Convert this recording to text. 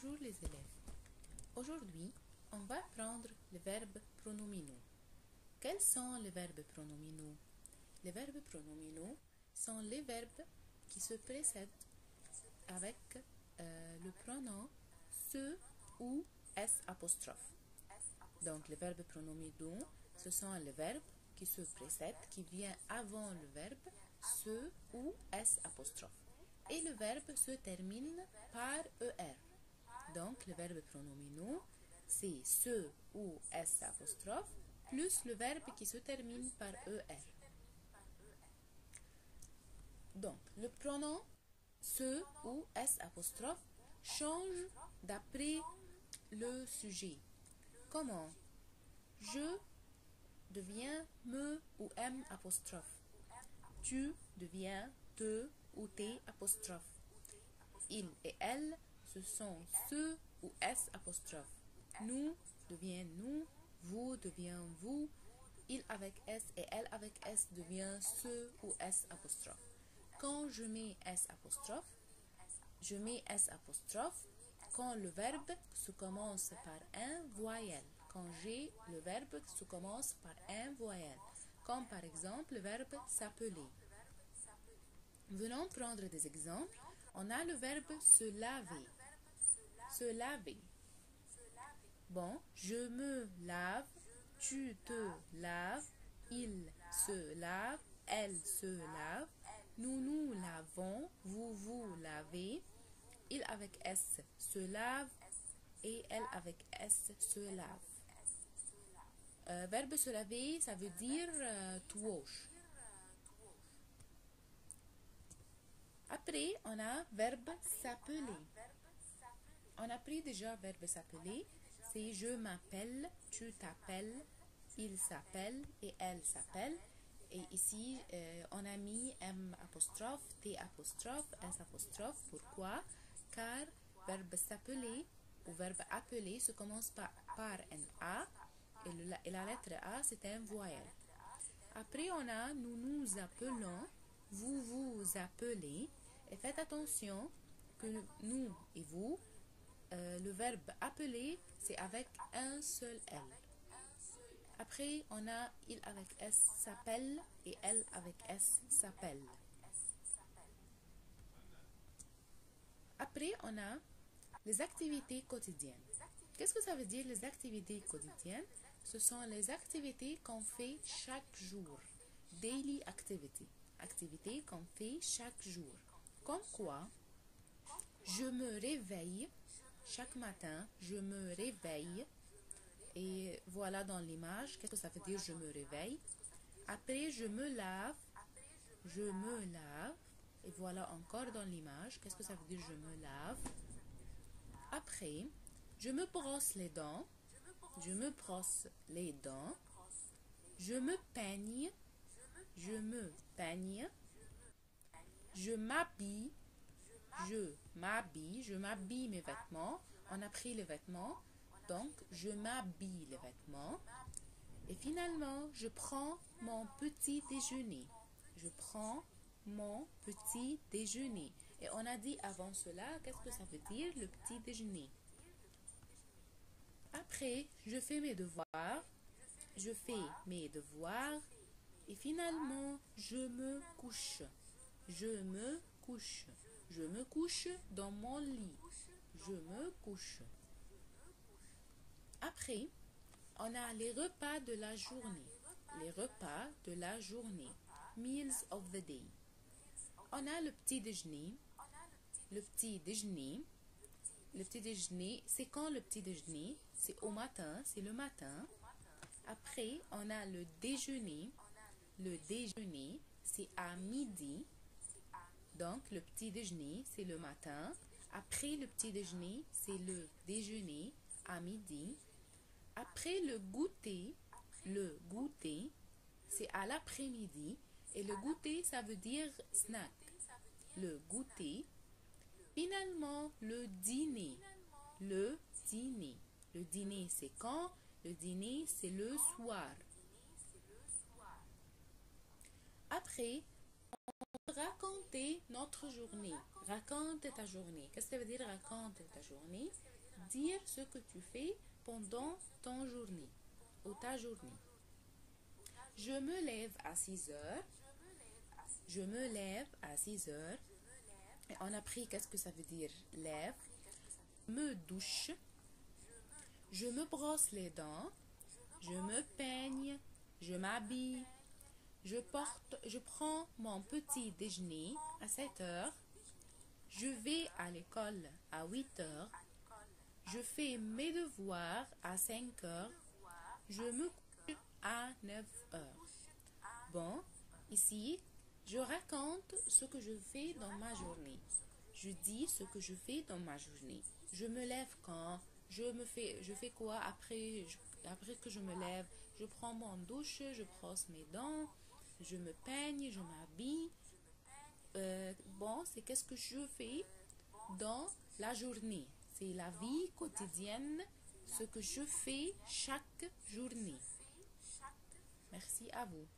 Bonjour les élèves. Aujourd'hui, on va prendre les verbes pronominaux. Quels sont les verbes pronominaux? Les verbes pronominaux sont les verbes qui se précèdent avec le pronom se ou s apostrophe. Donc les verbes pronominaux, ce sont les verbes qui se précèdent, qui viennent avant le verbe se ou s apostrophe. Et le verbe se termine par er. Donc, les verbes pronominaux, c'est se ou s apostrophe, plus le verbe qui se termine par er. Donc, le pronom se ou s apostrophe change d'après le sujet. Comment? Je devient me ou m apostrophe. Tu deviens te ou t apostrophe. Il et elle, ce sont ce ou s apostrophe. Nous devient nous, vous devient vous, il avec s et elle avec s devient ce ou s apostrophe. Quand je mets s apostrophe, je mets s apostrophe quand le verbe se commence par un voyelle. Quand j'ai le verbe qui se commence par un voyelle. Comme par exemple le verbe s'appeler. Venons prendre des exemples. On a le verbe se laver. Se laver. Bon, je me lave, tu te laves, il se lave, elle se lave, nous nous lavons, vous vous lavez, il avec S se lave et elle avec S se lave. Verbe se laver, ça veut dire to wash. Après, on a verbe s'appeler. On a pris déjà verbe s'appeler. C'est je m'appelle, tu t'appelles, il s'appelle et elle s'appelle. Et ici, on a mis M apostrophe, T apostrophe, S apostrophe. Pourquoi? Car verbe s'appeler ou verbe appeler se commence par un A et la lettre A, c'est un voyelle. Après, on a nous nous appelons, vous vous appelez. Et faites attention que nous et vous, le verbe appeler, c'est avec un seul L. Après, on a il avec S s'appelle et elle avec S s'appelle. Après, on a les activités quotidiennes. Qu'est-ce que ça veut dire les activités quotidiennes? Ce sont les activités qu'on fait chaque jour. Daily activity. Activités qu'on fait chaque jour. Comme quoi, je me réveille chaque matin, je me réveille. Et voilà dans l'image, qu'est-ce que ça veut dire je me réveille? Après, je me lave, je me lave. Et voilà encore dans l'image, qu'est-ce que ça veut dire je me lave? Après, je me brosse les dents, je me brosse les dents. Je me peigne, je me peigne. Je m'habille, je m'habille mes vêtements. On a pris les vêtements, donc je m'habille les vêtements. Et finalement, je prends mon petit déjeuner. Je prends mon petit déjeuner. Et on a dit avant cela, qu'est-ce que ça veut dire le petit déjeuner? Après, je fais mes devoirs. Je fais mes devoirs. Et finalement, je me couche. Je me couche. Je me couche dans mon lit. Je me couche. Après, on a les repas de la journée. Les repas de la journée. Meals of the day. On a le petit déjeuner. Le petit déjeuner. Le petit déjeuner, c'est quand le petit déjeuner? C'est au matin, c'est le matin. Après, on a le déjeuner. Le déjeuner, c'est à midi. Donc, le petit déjeuner, c'est le matin. Après le petit déjeuner, c'est le déjeuner à midi. Après le goûter, c'est à l'après-midi. Et le goûter, ça veut dire snack. Le goûter. Finalement, le dîner. Le dîner. Le dîner, c'est quand? Le dîner, c'est le soir. Après, on raconter notre journée. Raconte ta journée. Qu'est-ce que ça veut dire raconte ta journée? Dire ce que tu fais pendant ton journée ou ta journée. Je me lève à 6 heures. Je me lève à 6 heures. Et on a appris qu'est-ce que ça veut dire lève. Me douche. Je me brosse les dents. Je me peigne. Je m'habille. Je prends mon petit déjeuner à 7 heures. Je vais à l'école à 8 heures. Je fais mes devoirs à 5 heures. Je me couche à 9 heures. Bon, ici, je raconte ce que je fais dans ma journée. Je dis ce que je fais dans ma journée. Je me lève quand? Je fais quoi après que je me lève? Je prends mon douche, je brosse mes dents, je me peigne, je m'habille. Bon, c'est qu'est-ce que je fais dans la journée. C'est la vie quotidienne, ce que je fais chaque journée. Merci à vous.